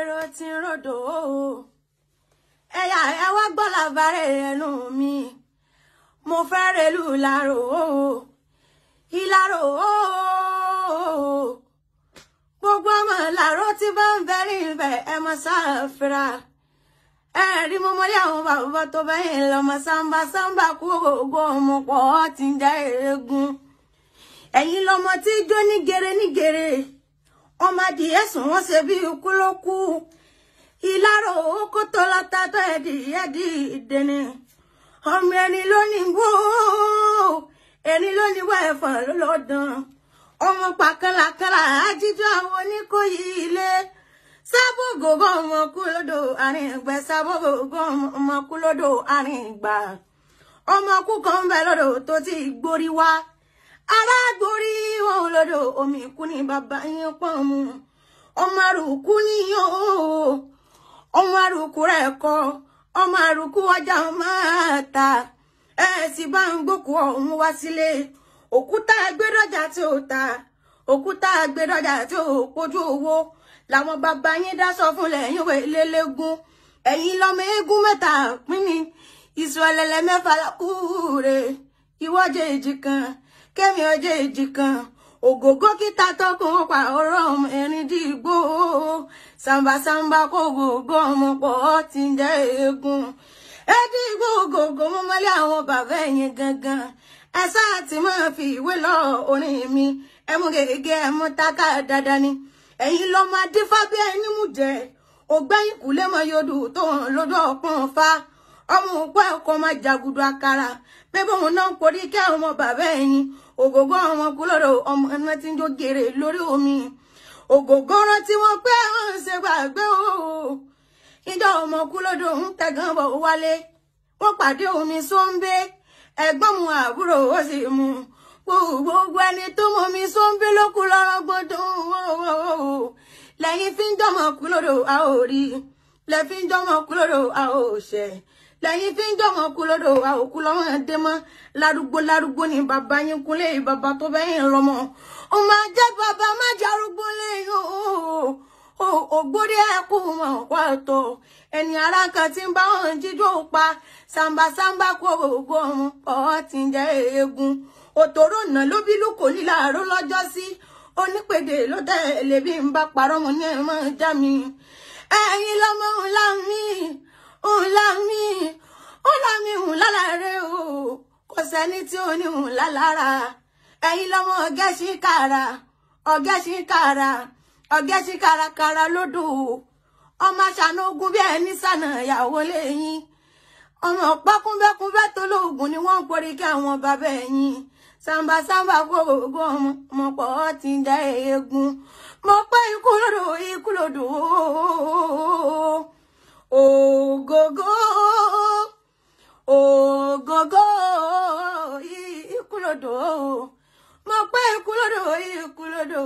èrò tí ń rodò ẹ̀yà ẹ wá gbọ́ làbárẹ̀ ẹnu mi mo fẹ́ relú ìlàrò ìlàrò gbogbo ọmọ ìlàrò tí bá ń bẹ̀rẹ̀ ibẹ̀ ẹ mọ sáfìrà ẹ̀rí mo mọ́lé àwọn bàbá tó bẹ́yìn lọ́mọ sáńbà sáńbà kú gbogbo ọmọ pọ̀ tí ń jẹ́ eégún ẹ̀yin lọ́mọ tí jó ní gèrè ọmọ adìyẹ sùn wọ́n ṣe bí ikú ló kú ìlàrò kó tó lọ́ta tó ẹ̀dì ìdẹ́ni ọmọ ẹni ló ní gbó ẹni ló ní wá ẹ̀fọn lọ́dàn ọmọ pàkàlàkàlà ajíjọ àwọn oníkóyí ilé sábògògó ọmọ kúlódò àárín ìgbẹ́ sábògògó ọmọ kúlódò àárín ìgbà ọmọ kú kan bẹ lọ́dọ̀ tó ti gbórí wá alágbórí wọn lọ́dọ̀ omi kú ní bàbá yín pọ́n mu ọmọ àrùkú níyàn ọmọ àrùkú rẹ̀ kọ́ ọmọ àrùkú ọjà máa ta ẹ sì bá ń gbókù ọ̀hún wá sílé òkúta gbẹdọjà tí ó ta òkúta gbẹdọjà tí ó pójú owó làwọn bàbá yín dá sọ fún lẹ́yìn ìwé lélégún ẹ̀yin lọ́mọ eégún mẹ́ta pín ní ìsọ̀lẹ̀lẹ̀ mẹ́fà lákùúrè ìwọ́jẹ̀ èjì kan kẹ́mi ọjọ́ èjì kan ògógó kíta tọkùn pa ọ̀rọ̀ ọmọ ẹ̀rín dìgbò sàmbàsàmbà kó gbogbo ọmọ pọ̀ tí ń jẹ́ eégún ẹ̀dìgbò ògógó mọ́mọ́lé àwọn bàbá ẹ̀yìn gangan ẹ sáà tí máa fi ìwé lọ orin mi ẹ mú gègé ẹ mú tákà dáadáa ni ẹ̀yin lọ́mọ adífábí ẹni mú jẹ ògbẹ́yìn kùlé mọ yodù tó hàn lójú ọpọ́n fa ọmọ òpó ẹ̀kọ́ máa jàgùdù àkàrà pé bóun náà ń porí kẹ́ ọmọ bàbá ẹ̀yìn ògógó ọmọ kúlódò ọmọ ẹni tí ń jó gèrè lórí omi ògógó rántí wọn pé wọn ń ṣe gbàgbé o ìjọ ọmọ kúlódò ń tẹ̀gàn bọ̀ wálé wọn pàdé omi sóńbé ẹ̀gbọ́n mu àbúrò ó sì mú gbogbo ẹni tó mọ mi sóńbé ló kú lọ́rọ́ gbọ́dọ̀ lẹ́yìn fi ń jọmọ kúlódò a ò rí lẹ́fi ń jọmọ kúlódò a ò ṣẹ̀ lẹ́yìn fi ń jọmọ kúlódò a ò kú lọ́wọ́ dé mọ́ lárúgbó ni bàbá yín kúnlé bàbá tó bẹ́yìn lọ́mọ ó máa jẹ́ bàbá má jarúgbó lẹ́yìn ògbórí ẹ̀kú wọn pàtó ẹni ara kan tí ń bá wọn jíjó pa sàmbàsàmbà kó gbogbo ọmọ pọ̀ tí ń jẹ́ eégún òtòrò nà ló bí lùkò nílàáró lọ́jọ́ sí onípèdè ló tẹ̀lé bí ń bá parọ́ mo ní ẹ̀mọ́ já mi ẹ̀yin lọ́mọ ńlá mi ńlá rẹ̀ o kò sẹ́ni tí ó ní ńlá lára ẹ̀yin lọ́mọ ọ̀gẹ́sí kárakára lódò ọmọ aṣàna ogun bí ẹni sànà ìyàwó lẹ́yìn ọmọ pákúnbẹ́kúnbẹ́ tó lóògùn ni wọ́n ń porí kí àwọn bàbá ẹ̀yìn sàmbàsàmbà kó gbogbo ọmọ pọ̀ tí ń jẹ́ eégún mo pé ikú lódò ògógó ikú lódò mo pé ikú lódò